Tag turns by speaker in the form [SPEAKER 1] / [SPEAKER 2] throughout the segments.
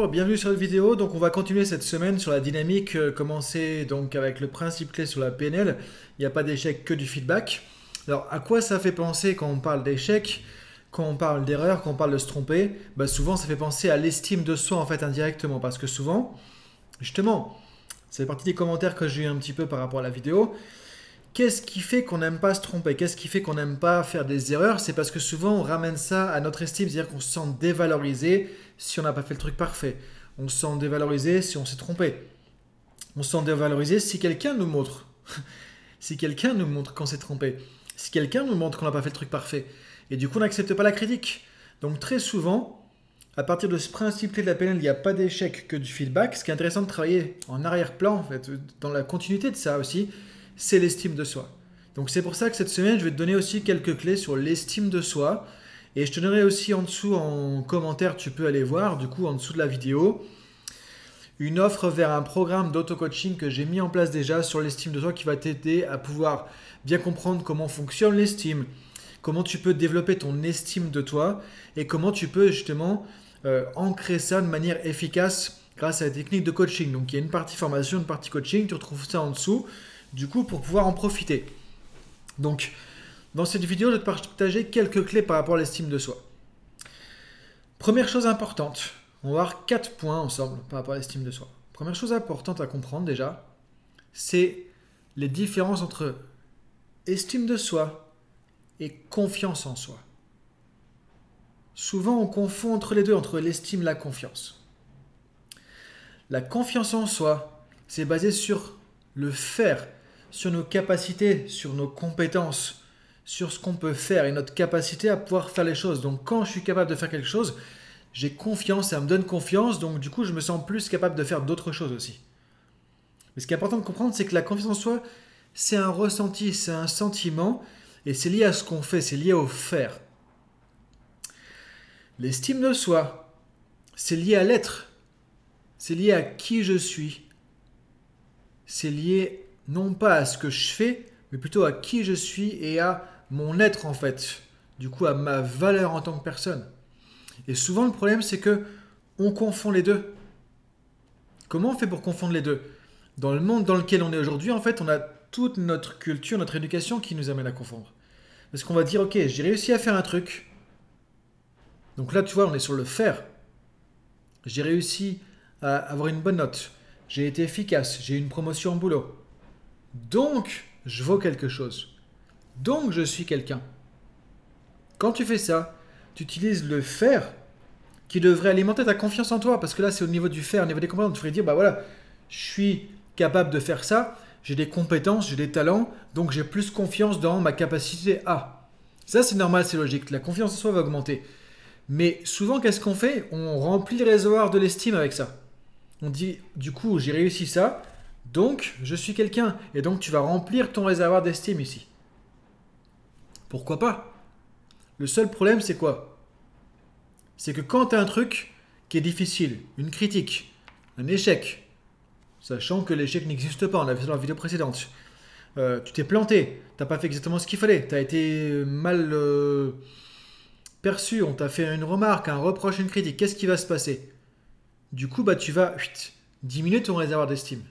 [SPEAKER 1] Bonjour, bienvenue sur cette vidéo. Donc on va continuer cette semaine sur la dynamique, commencer donc avec le principe clé sur la PNL. Il n'y a pas d'échec que du feedback. Alors à quoi ça fait penser quand on parle d'échec, quand on parle d'erreur, quand on parle de se tromper? Souvent ça fait penser à l'estime de soi en fait indirectement parce que souvent, justement, c'est partie des commentaires que j'ai eu un petit peu par rapport à la vidéo. Qu'est-ce qui fait qu'on n'aime pas se tromper? Qu'est-ce qui fait qu'on n'aime pas faire des erreurs? C'est parce que souvent on ramène ça à notre estime, c'est-à-dire qu'on se sent dévalorisé si on n'a pas fait le truc parfait. On se sent dévalorisé si on s'est trompé. On se sent dévalorisé si quelqu'un nous montre. Si quelqu'un nous montre qu'on s'est trompé. Si quelqu'un nous montre qu'on n'a pas fait le truc parfait. Et du coup on n'accepte pas la critique. Donc très souvent, à partir de ce principe clé de la PNL, il n'y a pas d'échec que du feedback. Ce qui est intéressant de travailler en arrière-plan, en fait, dans la continuité de ça aussi, c'est l'estime de soi. Donc c'est pour ça que cette semaine, je vais te donner aussi quelques clés sur l'estime de soi. Et je te donnerai aussi en dessous, en commentaire, tu peux aller voir, du coup en dessous de la vidéo, une offre vers un programme d'auto-coaching que j'ai mis en place déjà sur l'estime de soi qui va t'aider à pouvoir bien comprendre comment fonctionne l'estime, comment tu peux développer ton estime de toi et comment tu peux justement ancrer ça de manière efficace grâce à la technique de coaching. Donc il y a une partie formation, une partie coaching, tu retrouves ça en dessous, du coup pour pouvoir en profiter. Donc dans cette vidéo, je vais te partager quelques clés par rapport à l'estime de soi. Première chose importante, on va voir 4 points ensemble par rapport à l'estime de soi. Première chose importante à comprendre déjà, c'est les différences entre estime de soi et confiance en soi. Souvent, on confond entre les deux, entre l'estime et la confiance. La confiance en soi, c'est basé sur le faire, sur nos capacités, sur nos compétences, sur ce qu'on peut faire et notre capacité à pouvoir faire les choses. Donc quand je suis capable de faire quelque chose, j'ai confiance, ça me donne confiance, donc du coup je me sens plus capable de faire d'autres choses aussi. Mais ce qui est important de comprendre, c'est que la confiance en soi, c'est un ressenti, c'est un sentiment, et c'est lié à ce qu'on fait, c'est lié au faire. L'estime de soi, c'est lié à l'être, c'est lié à qui je suis, c'est lié non pas à ce que je fais, mais plutôt à qui je suis et à mon être en fait, du coup à ma valeur en tant que personne. Et souvent le problème c'est que on confond les deux. Comment on fait pour confondre les deux? Dans le monde dans lequel on est aujourd'hui, en fait, on a toute notre culture, notre éducation qui nous amène à confondre. Parce qu'on va dire, ok, j'ai réussi à faire un truc. Donc là, tu vois, on est sur le faire. J'ai réussi à avoir une bonne note. J'ai été efficace. J'ai eu une promotion au boulot. Donc, je vaux quelque chose. Donc, je suis quelqu'un. Quand tu fais ça, tu utilises le faire qui devrait alimenter ta confiance en toi. Parce que là, c'est au niveau du faire, au niveau des compétences. Tu devrais dire, bah voilà, je suis capable de faire ça. J'ai des compétences, j'ai des talents. Donc, j'ai plus confiance dans ma capacité à. Ça, c'est normal, c'est logique. La confiance en soi va augmenter. Mais souvent, qu'est-ce qu'on fait? On remplit le réservoir de l'estime avec ça. On dit, du coup, j'ai réussi ça. Donc, je suis quelqu'un. Et donc, tu vas remplir ton réservoir d'estime ici. Pourquoi pas? Le seul problème, c'est quoi? C'est que quand tu as un truc qui est difficile, une critique, un échec, sachant que l'échec n'existe pas, on l'a vu dans la vidéo précédente, tu t'es planté, tu n'as pas fait exactement ce qu'il fallait, tu as été mal perçu, on t'a fait une remarque, un reproche, une critique, qu'est-ce qui va se passer? Du coup, tu vas diminuer ton réservoir d'estime.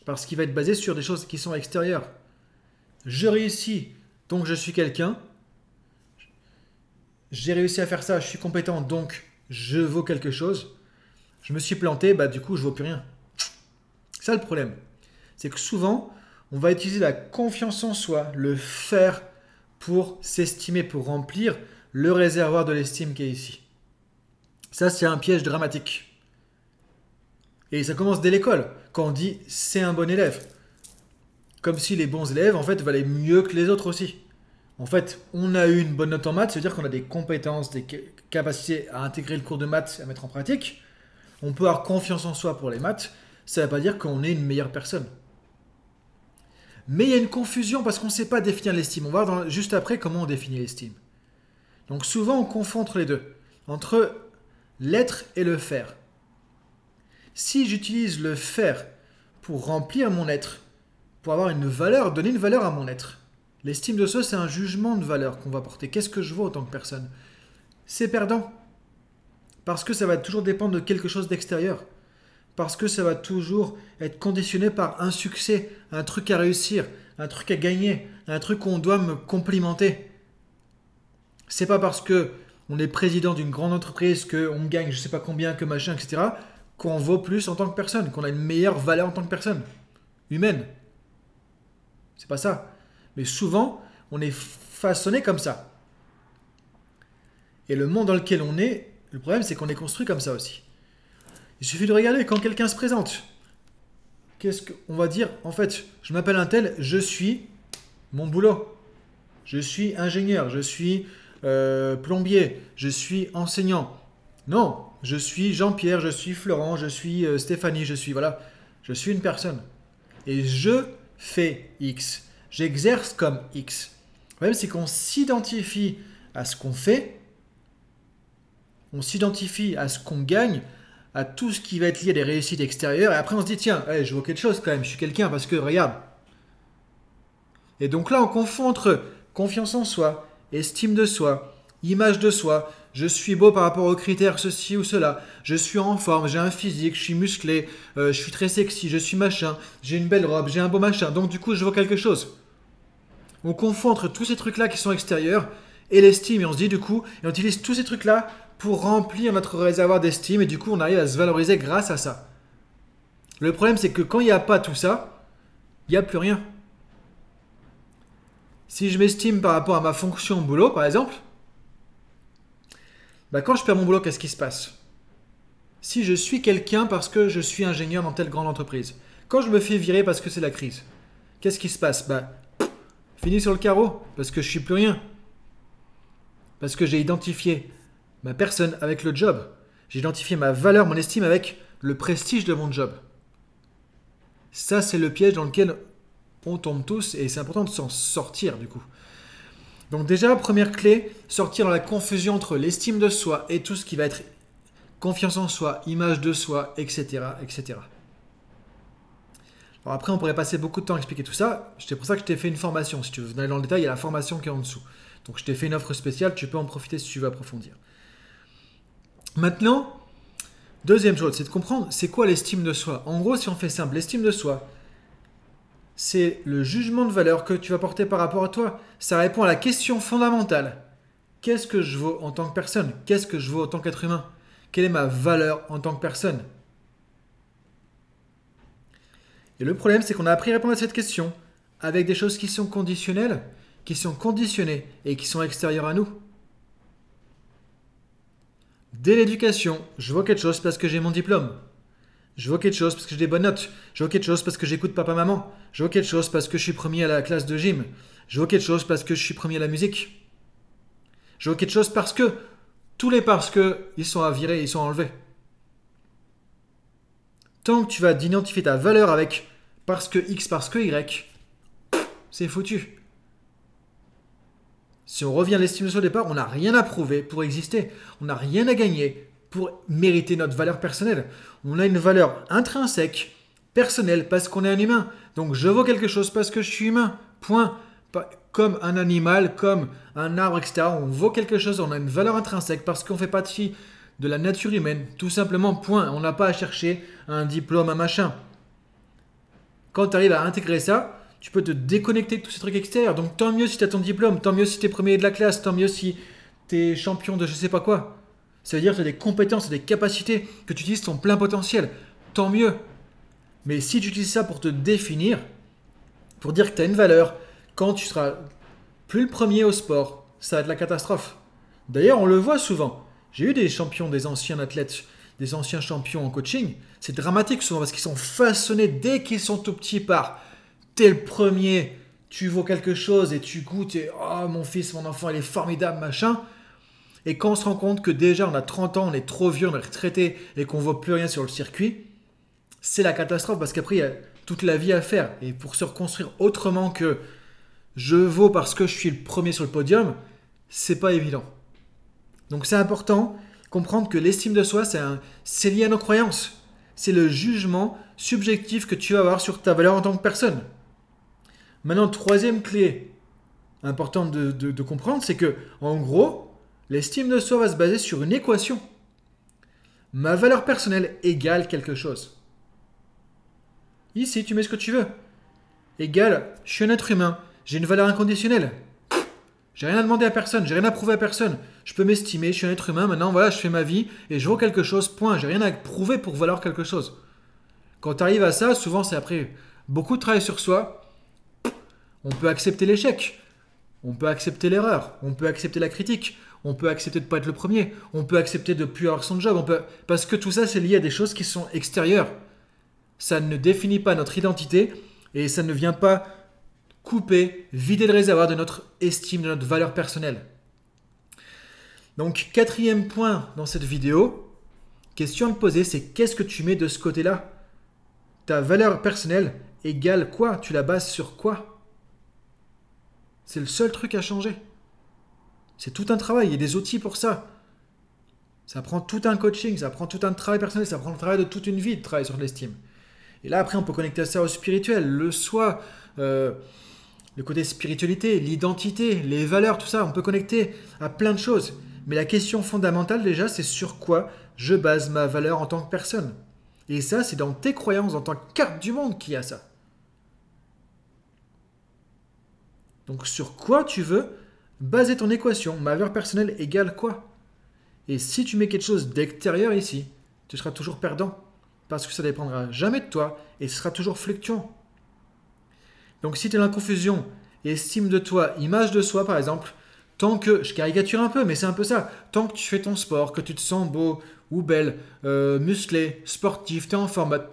[SPEAKER 1] Parce qu'il va être basé sur des choses qui sont extérieures. Je réussis, donc je suis quelqu'un. J'ai réussi à faire ça, je suis compétent, donc je vaux quelque chose. Je me suis planté, du coup, je vaux plus rien. C'est ça le problème. C'est que souvent, on va utiliser la confiance en soi, le faire pour s'estimer, pour remplir le réservoir de l'estime qui est ici. Ça, c'est un piège dramatique. Et ça commence dès l'école, quand on dit « c'est un bon élève ». Comme si les bons élèves, en fait, valaient mieux que les autres aussi. En fait, on a eu une bonne note en maths, ça veut dire qu'on a des compétences, des capacités à intégrer le cours de maths et à mettre en pratique. On peut avoir confiance en soi pour les maths, ça ne veut pas dire qu'on est une meilleure personne. Mais il y a une confusion parce qu'on ne sait pas définir l'estime. On va voir juste après comment on définit l'estime. Donc souvent, on confond entre les deux, entre l'être et le faire. Si j'utilise le faire pour remplir mon être, pour avoir une valeur, donner une valeur à mon être, l'estime de soi, c'est un jugement de valeur qu'on va porter. Qu'est-ce que je vaux en tant que personne? C'est perdant. Parce que ça va toujours dépendre de quelque chose d'extérieur. Parce que ça va toujours être conditionné par un succès, un truc à réussir, un truc à gagner, un truc qu'on doit me complimenter. C'est pas parce que on est président d'une grande entreprise, qu'on gagne je sais pas combien, que machin, etc., qu'on vaut plus en tant que personne, qu'on a une meilleure valeur en tant que personne humaine. C'est pas ça. Mais souvent, on est façonné comme ça. Et le monde dans lequel on est, le problème c'est qu'on est construit comme ça aussi. Il suffit de regarder quand quelqu'un se présente. Qu'est-ce qu'on va dire? En fait, je m'appelle un tel, je suis mon boulot. Je suis ingénieur, je suis plombier, je suis enseignant. Non, je suis Jean-Pierre, je suis Florent, je suis Stéphanie, je suis une personne. Et je fais X. J'exerce comme X. Le problème, c'est qu'on s'identifie à ce qu'on fait, on s'identifie à ce qu'on gagne, à tout ce qui va être lié à des réussites extérieures, et après on se dit, tiens, je vaux quelque chose quand même, je suis quelqu'un, parce que regarde. Et donc là, on confond entre confiance en soi, estime de soi, image de soi, je suis beau par rapport aux critères ceci ou cela, je suis en forme, j'ai un physique, je suis musclé, je suis très sexy, je suis machin, j'ai une belle robe, j'ai un beau machin, donc du coup je vaux quelque chose. On confond entre tous ces trucs-là qui sont extérieurs et l'estime, et on se dit du coup, et on utilise tous ces trucs-là pour remplir notre réservoir d'estime, et du coup on arrive à se valoriser grâce à ça. Le problème c'est que quand il n'y a pas tout ça, il n'y a plus rien. Si je m'estime par rapport à ma fonction au boulot, par exemple, quand je perds mon boulot, qu'est-ce qui se passe? Si je suis quelqu'un parce que je suis ingénieur dans telle grande entreprise, quand je me fais virer parce que c'est la crise, qu'est-ce qui se passe? Fini sur le carreau, parce que je suis plus rien. Parce que j'ai identifié ma personne avec le job. J'ai identifié ma valeur, mon estime avec le prestige de mon job. Ça, c'est le piège dans lequel on tombe tous et c'est important de s'en sortir du coup. Donc déjà, première clé, sortir dans la confusion entre l'estime de soi et tout ce qui va être confiance en soi, image de soi, etc. etc. Alors après, on pourrait passer beaucoup de temps à expliquer tout ça. C'est pour ça que je t'ai fait une formation. Si tu veux aller dans le détail, il y a la formation qui est en dessous. Donc je t'ai fait une offre spéciale, tu peux en profiter si tu veux approfondir. Maintenant, deuxième chose, c'est de comprendre c'est quoi l'estime de soi. En gros, si on fait simple, l'estime de soi, c'est le jugement de valeur que tu vas porter par rapport à toi. Ça répond à la question fondamentale. Qu'est-ce que je vaux en tant que personne? Qu'est-ce que je vaux en tant qu'être humain? Quelle est ma valeur en tant que personne? Et le problème, c'est qu'on a appris à répondre à cette question avec des choses qui sont conditionnelles, qui sont conditionnées et qui sont extérieures à nous. Dès l'éducation, je vaux quelque chose parce que j'ai mon diplôme. Je vaux quelque chose parce que j'ai des bonnes notes. Je vaux quelque chose parce que j'écoute papa-maman. Je vaux quelque chose parce que je suis premier à la classe de gym. Je vaux quelque chose parce que je suis premier à la musique. Je vaux quelque chose parce que tous les parce que ils sont à virer, ils sont enlevés. Tant que tu vas identifier ta valeur avec parce que X, parce que Y, c'est foutu. Si on revient à l'estime de soi au départ, on n'a rien à prouver pour exister. On n'a rien à gagner pour mériter notre valeur personnelle. On a une valeur intrinsèque, personnelle, parce qu'on est un humain. Donc je vaux quelque chose parce que je suis humain. Point. Comme un animal, comme un arbre, etc. On vaut quelque chose, on a une valeur intrinsèque parce qu'on fait partie de la nature humaine. Tout simplement, point. On n'a pas à chercher un diplôme, un machin. Quand tu arrives à intégrer ça, tu peux te déconnecter de tous ces trucs extérieurs. Donc tant mieux si tu as ton diplôme, tant mieux si tu es premier de la classe, tant mieux si tu es champion de je sais pas quoi. Ça veut dire que tu as des compétences, des capacités, que tu utilises ton plein potentiel. Tant mieux. Mais si tu utilises ça pour te définir, pour dire que tu as une valeur, quand tu seras plus le premier au sport, ça va être la catastrophe. D'ailleurs, on le voit souvent. J'ai eu des champions, des anciens athlètes, des anciens champions en coaching. C'est dramatique souvent parce qu'ils sont façonnés dès qu'ils sont tout petits par t'es le premier, tu vaux quelque chose et tu goûtes et oh mon fils, mon enfant, il est formidable, machin. Et quand on se rend compte que déjà on a 30 ans, on est trop vieux, on est retraité et qu'on ne vaut plus rien sur le circuit, c'est la catastrophe parce qu'après il y a toute la vie à faire. Et pour se reconstruire autrement que je vaux parce que je suis le premier sur le podium, c'est pas évident. Donc c'est important de comprendre que l'estime de soi, c'est lié à nos croyances. C'est le jugement subjectif que tu vas avoir sur ta valeur en tant que personne. Maintenant, troisième clé importante de comprendre, c'est que, en gros, l'estime de soi va se baser sur une équation. Ma valeur personnelle égale quelque chose. Ici, tu mets ce que tu veux. Égale, je suis un être humain, j'ai une valeur inconditionnelle. J'ai rien à demander à personne, j'ai rien à prouver à personne. Je peux m'estimer, je suis un être humain, maintenant voilà, je fais ma vie et je vaux quelque chose, point. J'ai rien à prouver pour valoir quelque chose. Quand tu arrives à ça, souvent c'est après beaucoup de travail sur soi. On peut accepter l'échec, on peut accepter l'erreur, on peut accepter la critique, on peut accepter de ne pas être le premier, on peut accepter de ne plus avoir son job, parce que tout ça c'est lié à des choses qui sont extérieures. Ça ne définit pas notre identité et ça ne vient pas couper, vider le réservoir de notre estime, de notre valeur personnelle. Donc, quatrième point dans cette vidéo, question à te poser, c'est qu'est-ce que tu mets de ce côté-là? Ta valeur personnelle égale quoi? Tu la bases sur quoi? C'est le seul truc à changer. C'est tout un travail, il y a des outils pour ça. Ça prend tout un coaching, ça prend tout un travail personnel, ça prend le travail de toute une vie de travail sur l'estime. Et là, après, on peut connecter ça au spirituel, le soi, le côté spiritualité, l'identité, les valeurs, tout ça, on peut connecter à plein de choses. Mais la question fondamentale déjà, c'est sur quoi je base ma valeur en tant que personne. Et ça, c'est dans tes croyances en tant que carte du monde qu'il y a ça. Donc sur quoi tu veux baser ton équation? Ma valeur personnelle égale quoi? Et si tu mets quelque chose d'extérieur ici, tu seras toujours perdant. Parce que ça ne dépendra jamais de toi et ce sera toujours fluctuant. Donc si tu es dans la confusion, estime de toi, image de soi par exemple, tant que, je caricature un peu, mais c'est un peu ça, tant que tu fais ton sport, que tu te sens beau ou belle, musclé, sportif, tu es en forme, bah,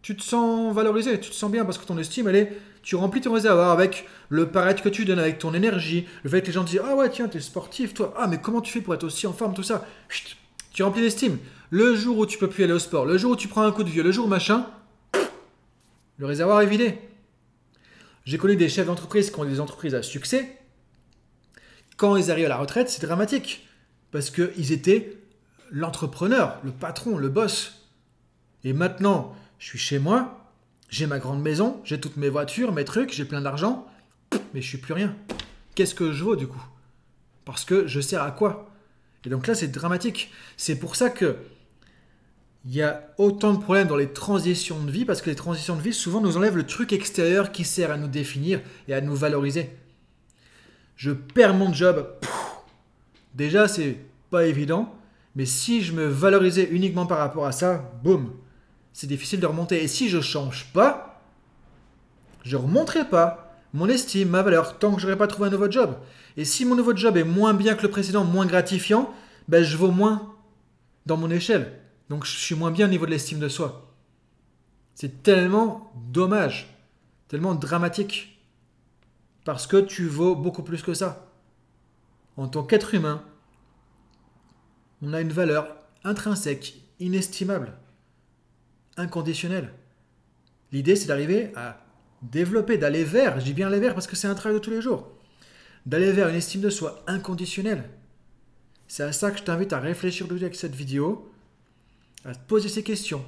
[SPEAKER 1] tu te sens valorisé, tu te sens bien parce que ton estime, tu remplis ton réservoir avec le paraître que tu donnes, avec ton énergie, le fait que les gens te disent « Ah ouais, tiens, t'es sportif, toi. Ah, mais comment tu fais pour être aussi en forme, tout ça ?» Chut, tu remplis l'estime. Le jour où tu peux plus aller au sport, le jour où tu prends un coup de vieux, le jour où machin, le réservoir est vidé. J'ai connu des chefs d'entreprise qui ont des entreprises à succès. Quand ils arrivent à la retraite, c'est dramatique. Parce qu'ils étaient l'entrepreneur, le patron, le boss. Et maintenant, je suis chez moi, j'ai ma grande maison, j'ai toutes mes voitures, mes trucs, j'ai plein d'argent, mais je suis plus rien. Qu'est-ce que je vaux du coup? Parce que je sers à quoi? Et donc là, c'est dramatique. C'est pour ça que il y a autant de problèmes dans les transitions de vie, parce que les transitions de vie, souvent, nous enlèvent le truc extérieur qui sert à nous définir et à nous valoriser. Je perds mon job. Déjà, c'est pas évident, mais si je me valorisais uniquement par rapport à ça, boum, c'est difficile de remonter. Et si je change pas, je remonterai pas mon estime, ma valeur, tant que je n'aurai pas trouvé un nouveau job. Et si mon nouveau job est moins bien que le précédent, moins gratifiant, ben je vaux moins dans mon échelle. Donc je suis moins bien au niveau de l'estime de soi. C'est tellement dommage, tellement dramatique. Parce que tu vaux beaucoup plus que ça. En tant qu'être humain, on a une valeur intrinsèque, inestimable, inconditionnelle. L'idée, c'est d'arriver à développer, d'aller vers, je dis bien aller vers parce que c'est un travail de tous les jours, d'aller vers une estime de soi inconditionnelle. C'est à ça que je t'invite à réfléchir avec cette vidéo, à te poser ces questions.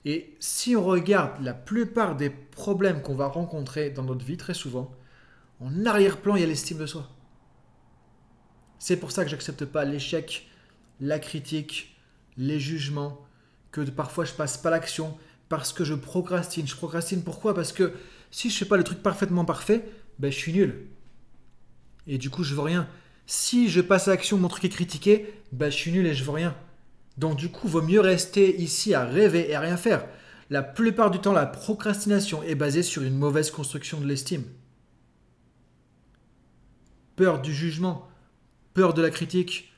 [SPEAKER 1] Et si on regarde la plupart des problèmes qu'on va rencontrer dans notre vie, très souvent, en arrière-plan, il y a l'estime de soi. C'est pour ça que je n'accepte pas l'échec, la critique, les jugements, que parfois je passe pas l'action, parce que je procrastine. Je procrastine pourquoi? Parce que si je ne fais pas le truc parfaitement parfait, ben je suis nul. Et du coup, je ne vaux rien. Si je passe à l'action, mon truc est critiqué, ben je suis nul et je ne vaux rien. Donc du coup, il vaut mieux rester ici à rêver et à rien faire. La plupart du temps, la procrastination est basée sur une mauvaise construction de l'estime. Peur du jugement, peur de la critique,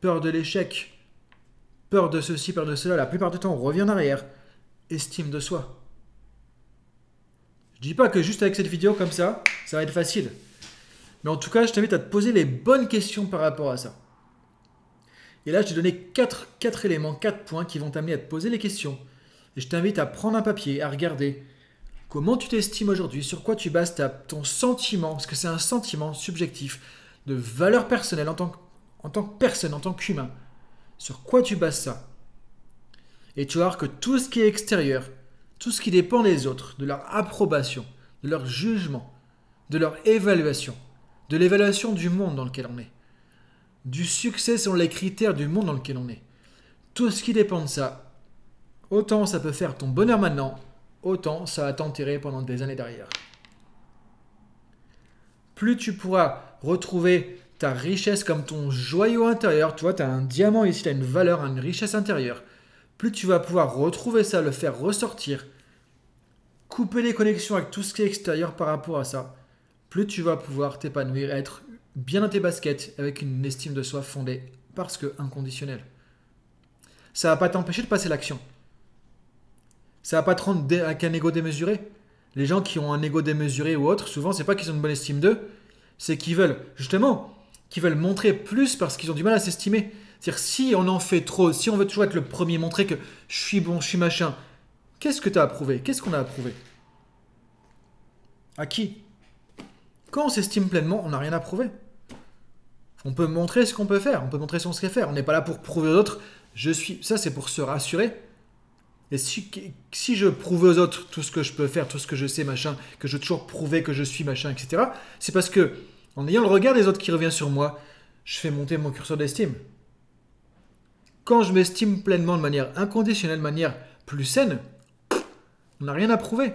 [SPEAKER 1] peur de l'échec, peur de ceci, peur de cela. La plupart du temps, on revient en arrière. Estime de soi. Je dis pas que juste avec cette vidéo comme ça va être facile. Mais en tout cas, je t'invite à te poser les bonnes questions par rapport à ça. Et là, je t'ai donné 4 éléments, 4 points qui vont t'amener à te poser les questions. Et je t'invite à prendre un papier, à regarder comment tu t'estimes aujourd'hui, sur quoi tu bases ton sentiment, parce que c'est un sentiment subjectif de valeur personnelle en tant que personne, en tant qu'humain. Sur quoi tu bases ça? Et tu vas voir que tout ce qui est extérieur, tout ce qui dépend des autres, de leur approbation, de leur jugement, de leur évaluation, de l'évaluation du monde dans lequel on est, du succès selon les critères du monde dans lequel on est. Tout ce qui dépend de ça, autant ça peut faire ton bonheur maintenant, autant ça va t'enterrer pendant des années derrière. Plus tu pourras retrouver ta richesse comme ton joyau intérieur, tu vois, tu as un diamant ici, tu as une valeur, une richesse intérieure, plus tu vas pouvoir retrouver ça, le faire ressortir, couper les connexions avec tout ce qui est extérieur par rapport à ça, plus tu vas pouvoir t'épanouir, être bien dans tes baskets avec une estime de soi fondée parce que inconditionnelle. Ça ne va pas t'empêcher de passer l'action. Ça ne va pas te rendre avec un ego démesuré. Les gens qui ont un ego démesuré ou autre, souvent, c'est pas qu'ils ont une bonne estime d'eux, c'est qu'ils veulent, justement, qu'ils veulent montrer plus parce qu'ils ont du mal à s'estimer. C'est-à-dire, si on en fait trop, si on veut toujours être le premier, montrer que je suis bon, je suis machin, qu'est-ce que tu as à prouver? Qu'est-ce qu'on a à prouver? À qui? Quand on s'estime pleinement, on n'a rien à prouver. On peut montrer ce qu'on peut faire, on peut montrer ce qu'on sait faire. On n'est pas là pour prouver aux autres, je suis. Ça, c'est pour se rassurer. Et si je prouve aux autres tout ce que je peux faire, tout ce que je sais, machin, que je veux toujours prouver que je suis, machin, etc., c'est parce que, en ayant le regard des autres qui revient sur moi, je fais monter mon curseur d'estime. Quand je m'estime pleinement de manière inconditionnelle, de manière plus saine, on n'a rien à prouver.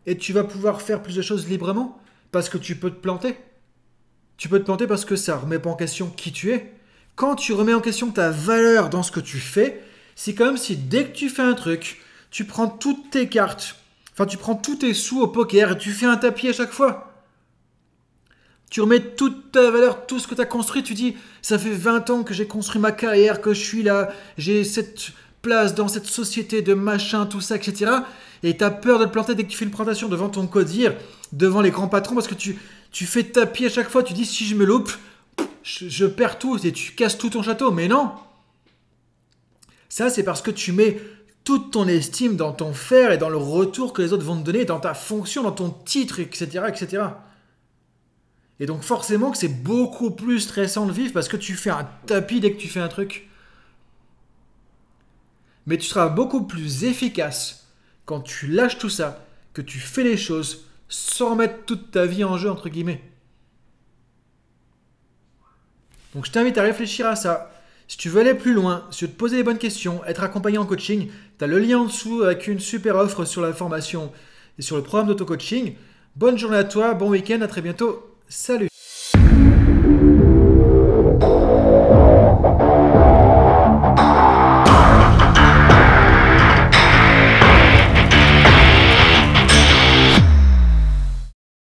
[SPEAKER 1] Et tu vas pouvoir faire plus de choses librement parce que tu peux te planter. Tu peux te planter parce que ça ne remet pas en question qui tu es. Quand tu remets en question ta valeur dans ce que tu fais, c'est comme si dès que tu fais un truc, tu prends toutes tes cartes, enfin tu prends tous tes sous au poker et tu fais un tapis à chaque fois. Tu remets toute ta valeur, tout ce que tu as construit, tu dis, ça fait 20 ans que j'ai construit ma carrière, que je suis là, j'ai cette place dans cette société de machin, tout ça, etc. Et tu as peur de te planter dès que tu fais une présentation devant ton codir, devant les grands patrons, parce que tu fais tapis à chaque fois, tu dis, si je me loupe, je perds tout, et tu casses tout ton château. Mais non! Ça, c'est parce que tu mets toute ton estime dans ton faire et dans le retour que les autres vont te donner, dans ta fonction, dans ton titre, etc., etc. Et donc forcément que c'est beaucoup plus stressant de vivre parce que tu fais un tapis dès que tu fais un truc. Mais tu seras beaucoup plus efficace quand tu lâches tout ça, que tu fais les choses sans mettre toute ta vie en jeu, entre guillemets. Donc je t'invite à réfléchir à ça. Si tu veux aller plus loin, si tu veux te poser les bonnes questions, être accompagné en coaching, tu as le lien en dessous avec une super offre sur la formation et sur le programme d'auto-coaching. Bonne journée à toi, bon week-end, à très bientôt. Salut!